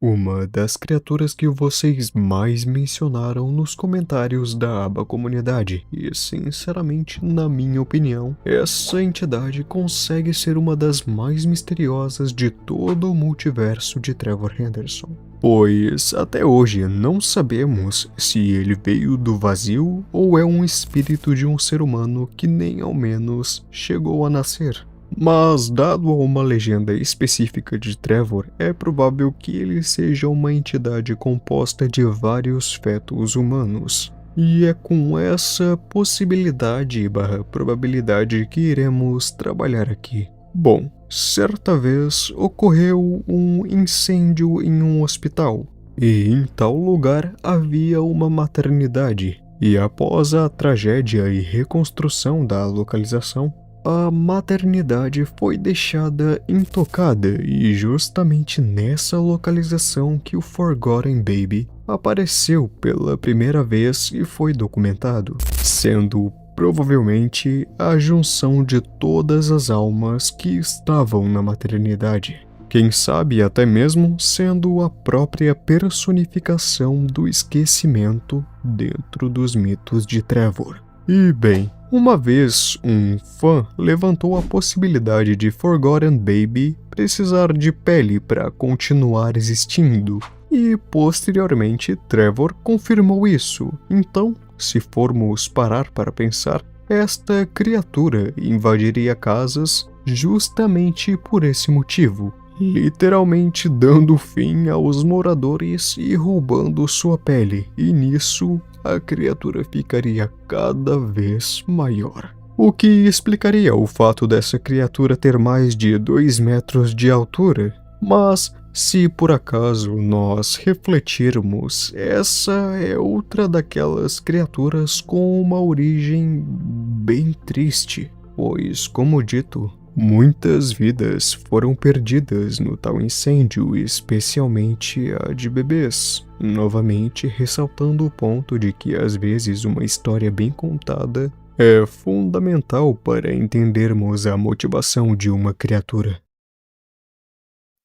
Uma das criaturas que vocês mais mencionaram nos comentários da aba comunidade, e sinceramente, na minha opinião, essa entidade consegue ser uma das mais misteriosas de todo o multiverso de Trevor Henderson. Pois até hoje não sabemos se ele veio do vazio ou é um espírito de um ser humano que nem ao menos chegou a nascer. Mas, dado a uma legenda específica de Trevor, é provável que ele seja uma entidade composta de vários fetos humanos. E é com essa possibilidade / probabilidade que iremos trabalhar aqui. Bom, certa vez ocorreu um incêndio em um hospital, e em tal lugar havia uma maternidade. E após a tragédia e reconstrução da localização, a maternidade foi deixada intocada e justamente nessa localização que o Forgotten Baby apareceu pela primeira vez e foi documentado, sendo provavelmente a junção de todas as almas que estavam na maternidade. Quem sabe até mesmo sendo a própria personificação do esquecimento dentro dos mitos de Trevor. E bem, uma vez um fã levantou a possibilidade de Forgotten Baby precisar de pele para continuar existindo, e posteriormente Trevor confirmou isso. Então, se formos parar para pensar, esta criatura invadiria casas justamente por esse motivo, literalmente dando fim aos moradores e roubando sua pele, e nisso a criatura ficaria cada vez maior. O que explicaria o fato dessa criatura ter mais de 2 metros de altura. Mas, se por acaso nós refletirmos, essa é outra daquelas criaturas com uma origem bem triste, pois, como dito, muitas vidas foram perdidas no tal incêndio, especialmente a de bebês. Novamente ressaltando o ponto de que às vezes uma história bem contada é fundamental para entendermos a motivação de uma criatura.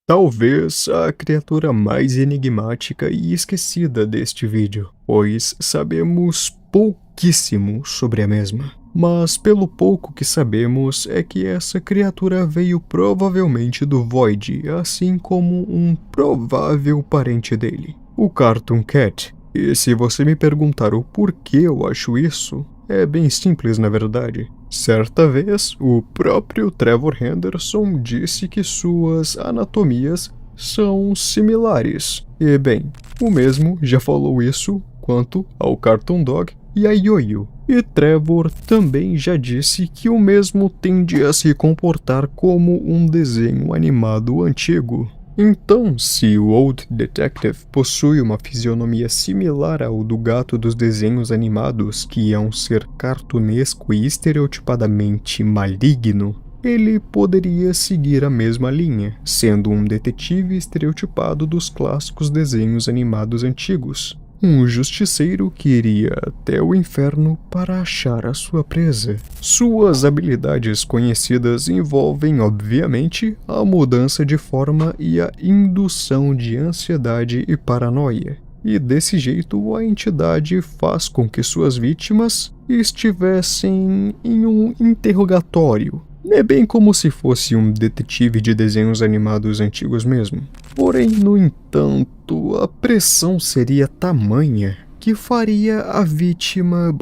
Talvez a criatura mais enigmática e esquecida deste vídeo, pois sabemos pouquíssimo sobre a mesma. Mas pelo pouco que sabemos é que essa criatura veio provavelmente do Void, assim como um provável parente dele, o Cartoon Cat. E se você me perguntar o porquê eu acho isso, é bem simples na verdade. Certa vez, o próprio Trevor Henderson disse que suas anatomias são similares. E bem, o mesmo já falou isso quanto ao Cartoon Dog e a Yoyo. E Trevor também já disse que o mesmo tende a se comportar como um desenho animado antigo. Então, se o Old Detective possui uma fisionomia similar ao do gato dos desenhos animados, que é um ser cartunesco e estereotipadamente maligno, ele poderia seguir a mesma linha, sendo um detetive estereotipado dos clássicos desenhos animados antigos. Um justiceiro que iria até o inferno para achar a sua presa. Suas habilidades conhecidas envolvem, obviamente, a mudança de forma e a indução de ansiedade e paranoia. E desse jeito, a entidade faz com que suas vítimas estivessem em um interrogatório. É bem como se fosse um detetive de desenhos animados antigos mesmo. Porém, no entanto, a pressão seria tamanha que faria a vítima,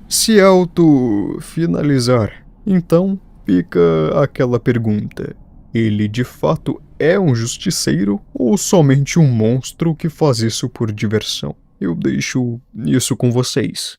se auto-finalizar. Então, fica aquela pergunta: ele de fato é um justiceiro ou somente um monstro que faz isso por diversão? Eu deixo isso com vocês.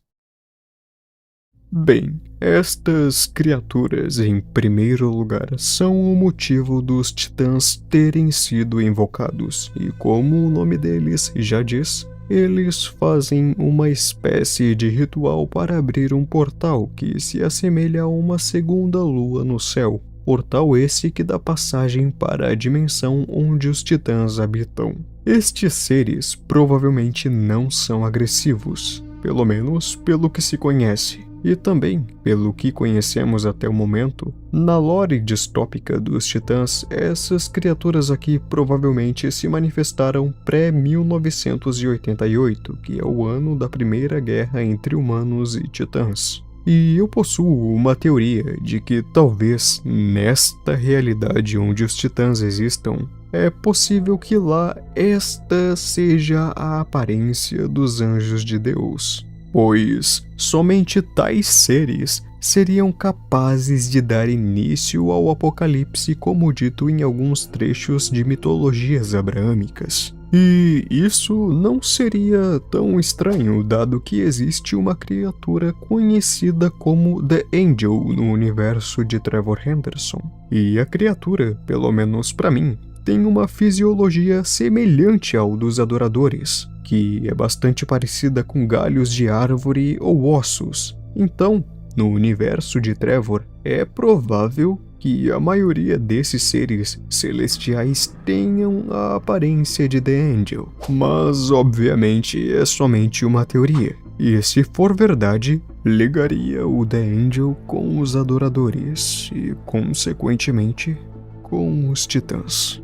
Bem, estas criaturas, em primeiro lugar, são o motivo dos titãs terem sido invocados, e como o nome deles já diz, eles fazem uma espécie de ritual para abrir um portal que se assemelha a uma segunda lua no céu. Portal esse que dá passagem para a dimensão onde os titãs habitam. Estes seres provavelmente não são agressivos, pelo menos pelo que se conhece. E também, pelo que conhecemos até o momento, na lore distópica dos titãs, essas criaturas aqui provavelmente se manifestaram pré-1988, que é o ano da primeira guerra entre humanos e titãs. E eu possuo uma teoria de que talvez nesta realidade onde os titãs existam, é possível que lá esta seja a aparência dos anjos de Deus, pois somente tais seres seriam capazes de dar início ao apocalipse, como dito em alguns trechos de mitologias abraâmicas. E isso não seria tão estranho, dado que existe uma criatura conhecida como The Angel no universo de Trevor Henderson. E a criatura, pelo menos para mim, tem uma fisiologia semelhante ao dos adoradores, que é bastante parecida com galhos de árvore ou ossos. Então, no universo de Trevor, é provável que a maioria desses seres celestiais tenham a aparência de The Angel. Mas, obviamente, é somente uma teoria. E se for verdade, ligaria o The Angel com os adoradores e, consequentemente, com os titãs.